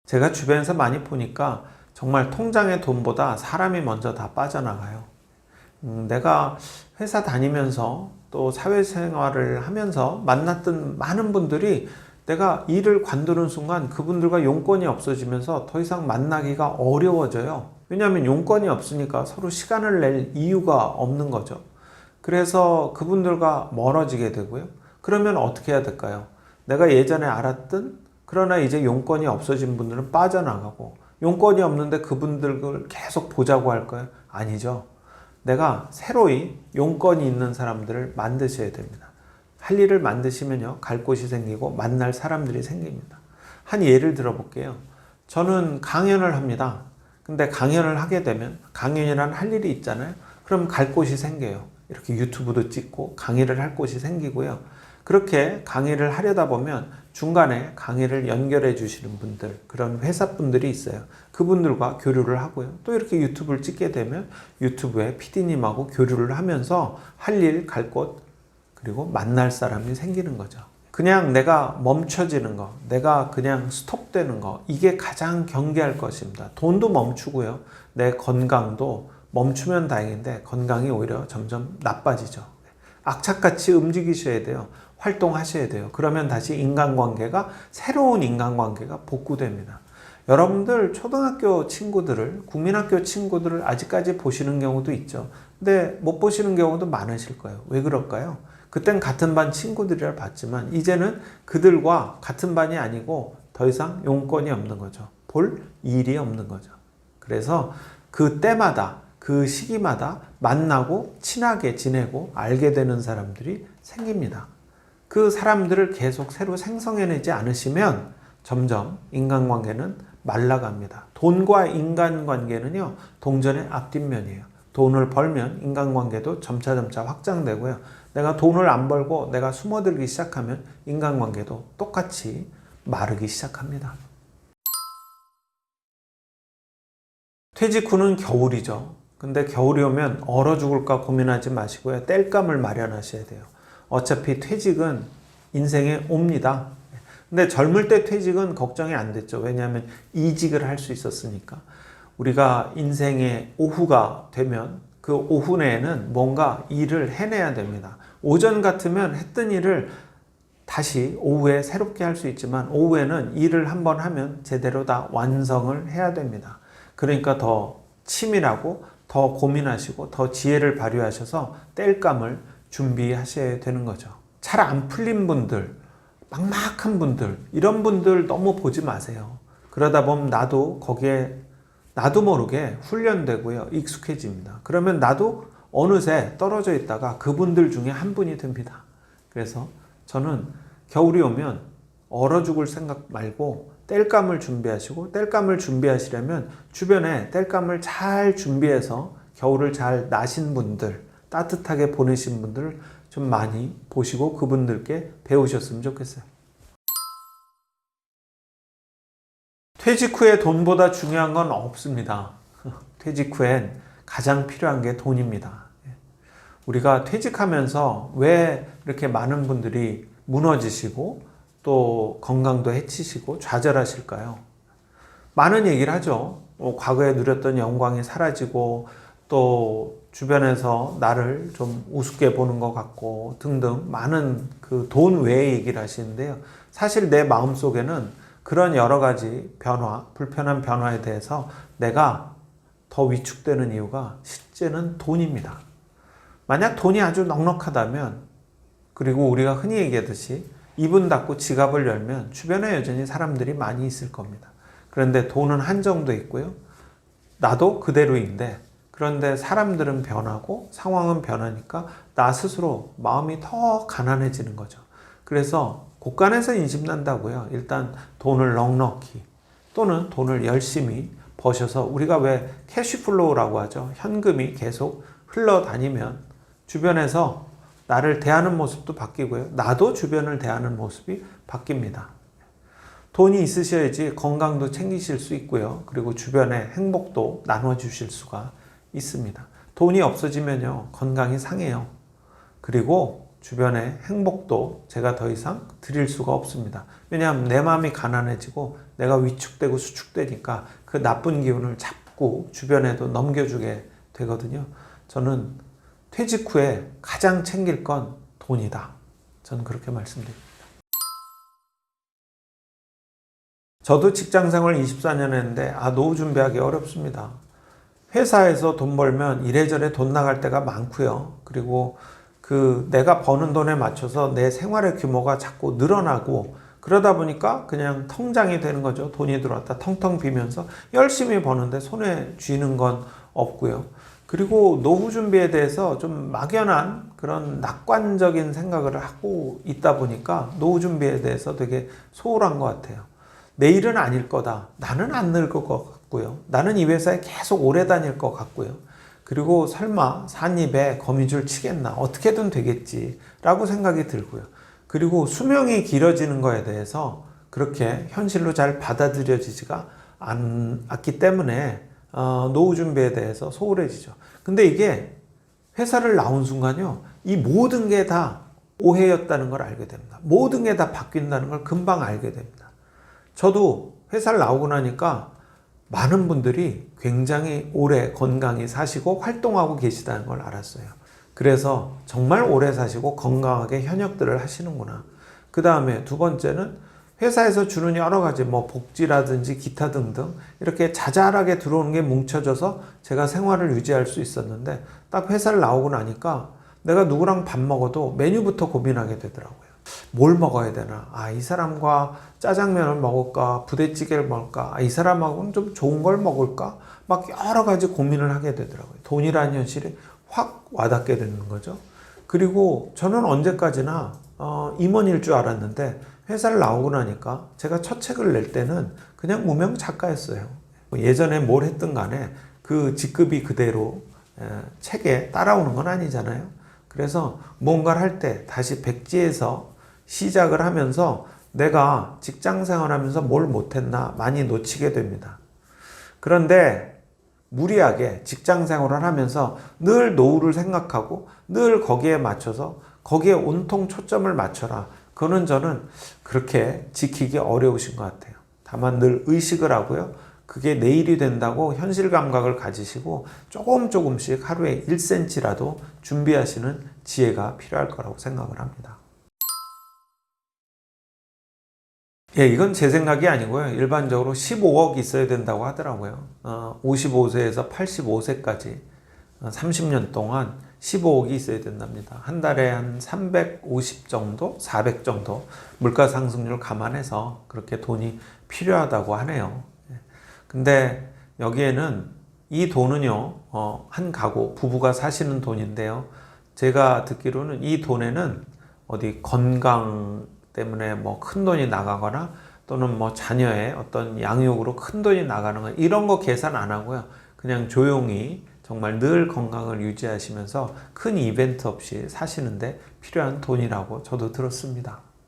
제가 주변에서 많이 보니까 정말 통장의 돈보다 사람이 먼저 다 빠져나가요. 내가 회사 다니면서 또 사회생활을 하면서 만났던 많은 분들이 내가 일을 관두는 순간 그분들과 용건이 없어지면서 더 이상 만나기가 어려워져요. 왜냐하면 용건이 없으니까 서로 시간을 낼 이유가 없는 거죠. 그래서 그분들과 멀어지게 되고요. 그러면 어떻게 해야 될까요? 내가 예전에 알았던 그러나 이제 용건이 없어진 분들은 빠져나가고, 용건이 없는데 그분들을 계속 보자고 할까요? 아니죠. 내가 새로이 용건이 있는 사람들을 만드셔야 됩니다. 할 일을 만드시면요, 갈 곳이 생기고 만날 사람들이 생깁니다. 한 예를 들어볼게요. 저는 강연을 합니다. 근데 강연을 하게 되면 강연이란 할 일이 있잖아요. 그럼 갈 곳이 생겨요. 이렇게 유튜브도 찍고 강의를 할 곳이 생기고요. 그렇게 강의를 하려다 보면 중간에 강의를 연결해 주시는 분들, 그런 회사분들이 있어요. 그분들과 교류를 하고요. 또 이렇게 유튜브를 찍게 되면 유튜브에 PD님하고 교류를 하면서 할 일, 갈 곳, 그리고 만날 사람이 생기는 거죠. 그냥 내가 멈춰지는 거, 내가 그냥 스톱되는 거, 이게 가장 경계할 것입니다. 돈도 멈추고요. 내 건강도 멈추면 다행인데 건강이 오히려 점점 나빠지죠. 악착같이 움직이셔야 돼요. 활동하셔야 돼요. 그러면 다시 인간관계가, 새로운 인간관계가 복구됩니다. 여러분들 초등학교 친구들을, 국민학교 친구들을 아직까지 보시는 경우도 있죠. 근데 못 보시는 경우도 많으실 거예요. 왜 그럴까요? 그땐 같은 반 친구들이라 봤지만 이제는 그들과 같은 반이 아니고 더 이상 용건이 없는 거죠. 볼 일이 없는 거죠. 그래서 그 때마다, 그 시기마다 만나고 친하게 지내고 알게 되는 사람들이 생깁니다. 그 사람들을 계속 새로 생성해내지 않으시면 점점 인간관계는 말라갑니다. 돈과 인간관계는요, 동전의 앞뒷면이에요. 돈을 벌면 인간관계도 점차 확장되고요. 내가 돈을 안 벌고 내가 숨어들기 시작하면 인간관계도 똑같이 마르기 시작합니다. 퇴직 후는 겨울이죠. 근데 겨울이 오면 얼어 죽을까 고민하지 마시고요. 땔감을 마련하셔야 돼요. 어차피 퇴직은 인생에 옵니다. 근데 젊을 때 퇴직은 걱정이 안 됐죠. 왜냐하면 이직을 할 수 있었으니까. 우리가 인생의 오후가 되면 그 오후 내에는 뭔가 일을 해내야 됩니다. 오전 같으면 했던 일을 다시 오후에 새롭게 할 수 있지만 오후에는 일을 한번 하면 제대로 다 완성을 해야 됩니다. 그러니까 더 치밀하고 더 고민하시고 더 지혜를 발휘하셔서 땔감을 준비하셔야 되는 거죠. 잘 안 풀린 분들, 막막한 분들, 이런 분들 너무 보지 마세요. 그러다 보면 나도 거기에 나도 모르게 훈련되고요, 익숙해집니다. 그러면 나도 어느새 떨어져 있다가 그분들 중에 한 분이 됩니다. 그래서 저는 겨울이 오면 얼어 죽을 생각 말고 땔감을 준비하시고, 땔감을 준비하시려면 주변에 땔감을 잘 준비해서 겨울을 잘 나신 분들, 따뜻하게 보내신 분들을 좀 많이 보시고 그분들께 배우셨으면 좋겠어요. 퇴직 후에 돈보다 중요한 건 없습니다. 퇴직 후엔 가장 필요한 게 돈입니다. 우리가 퇴직하면서 왜 이렇게 많은 분들이 무너지시고 또 건강도 해치시고 좌절하실까요? 많은 얘기를 하죠. 과거에 누렸던 영광이 사라지고 또 주변에서 나를 좀 우습게 보는 것 같고 등등 많은 그 돈 외의 얘기를 하시는데요. 사실 내 마음속에는 그런 여러 가지 변화, 불편한 변화에 대해서 내가 더 위축되는 이유가 실제는 돈입니다. 만약 돈이 아주 넉넉하다면, 그리고 우리가 흔히 얘기하듯이 이분 닫고 지갑을 열면 주변에 여전히 사람들이 많이 있을 겁니다. 그런데 돈은 한정도 있고요. 나도 그대로인데, 그런데 사람들은 변하고 상황은 변하니까 나 스스로 마음이 더 가난해지는 거죠. 그래서 곳간에서 인심난다고요. 일단 돈을 넉넉히 또는 돈을 열심히 버셔서, 우리가 왜 캐시플로우라고 하죠. 현금이 계속 흘러다니면 주변에서 나를 대하는 모습도 바뀌고요. 나도 주변을 대하는 모습이 바뀝니다. 돈이 있으셔야지 건강도 챙기실 수 있고요. 그리고 주변에 행복도 나눠주실 수가 있습니다. 돈이 없어지면요, 건강이 상해요. 그리고 주변의 행복도 제가 더 이상 드릴 수가 없습니다. 왜냐하면 내 마음이 가난해지고 내가 위축되고 수축되니까 그 나쁜 기운을 자꾸 주변에도 넘겨주게 되거든요. 저는 퇴직 후에 가장 챙길 건 돈이다. 저는 그렇게 말씀드립니다. 저도 직장생활 24년 했는데 노후 준비하기 어렵습니다. 회사에서 돈 벌면 이래저래 돈 나갈 때가 많고요. 그리고 내가 버는 돈에 맞춰서 내 생활의 규모가 자꾸 늘어나고 그러다 보니까 그냥 통장이 되는 거죠. 돈이 들어왔다 텅텅 비면서 열심히 버는데 손에 쥐는 건 없고요. 그리고 노후 준비에 대해서 좀 막연한 그런 낙관적인 생각을 하고 있다 보니까 노후 준비에 대해서 되게 소홀한 것 같아요. 내일은 아닐 거다. 나는 안 늙을 것 같고요. 나는 이 회사에 계속 오래 다닐 것 같고요. 그리고 설마 산입에 거미줄 치겠나? 어떻게든 되겠지. 라고 생각이 들고요. 그리고 수명이 길어지는 거에 대해서 그렇게 현실로 잘 받아들여지지가 않았기 때문에 노후 준비에 대해서 소홀해지죠. 근데 이게 회사를 나온 순간요. 이 모든 게 다 오해였다는 걸 알게 됩니다. 모든 게 다 바뀐다는 걸 금방 알게 됩니다. 저도 회사를 나오고 나니까 많은 분들이 굉장히 오래 건강히 사시고 활동하고 계시다는 걸 알았어요. 그래서 정말 오래 사시고 건강하게 현역들을 하시는구나. 그 다음에 두 번째는 회사에서 주는 여러 가지 복지라든지 기타 등등 이렇게 자잘하게 들어오는 게 뭉쳐져서 제가 생활을 유지할 수 있었는데 딱 회사를 나오고 나니까 내가 누구랑 밥 먹어도 메뉴부터 고민하게 되더라고요. 뭘 먹어야 되나? 이 사람과 짜장면을 먹을까? 부대찌개를 먹을까? 이 사람하고는 좀 좋은 걸 먹을까? 막 여러 가지 고민을 하게 되더라고요. 돈이라는 현실이 확 와닿게 되는 거죠. 그리고 저는 언제까지나 임원일 줄 알았는데 회사를 나오고 나니까 제가 첫 책을 낼 때는 그냥 무명 작가였어요. 예전에 뭘 했든 간에 그 직급이 그대로 책에 따라오는 건 아니잖아요. 그래서 뭔가를 할 때 다시 백지에서 시작을 하면서 내가 직장 생활하면서 뭘 못했나 많이 놓치게 됩니다. 그런데 무리하게 직장 생활을 하면서 늘 노후를 생각하고 늘 거기에 맞춰서 거기에 온통 초점을 맞춰라. 그거는 저는 그렇게 지키기 어려우신 것 같아요. 다만 늘 의식을 하고요. 그게 내일이 된다고 현실 감각을 가지시고 조금씩 하루에 1cm라도 준비하시는 지혜가 필요할 거라고 생각을 합니다. 이건 제 생각이 아니고요. 일반적으로 15억 있어야 된다고 하더라고요. 55세에서 85세까지 30년 동안 15억이 있어야 된답니다. 한 달에 한 350 정도, 400 정도 물가 상승률을 감안해서 그렇게 돈이 필요하다고 하네요. 근데 여기에는 이 돈은요, 한 가구, 부부가 사시는 돈인데요. 제가 듣기로는 이 돈에는 어디 건강 때문에 큰 돈이 나가거나 또는 자녀의 어떤 양육으로 큰 돈이 나가는 거 이런 거 계산 안 하고요. 그냥 조용히 정말 늘 건강을 유지하시면서 큰 이벤트 없이 사시는데 필요한 돈이라고 저도 들었습니다.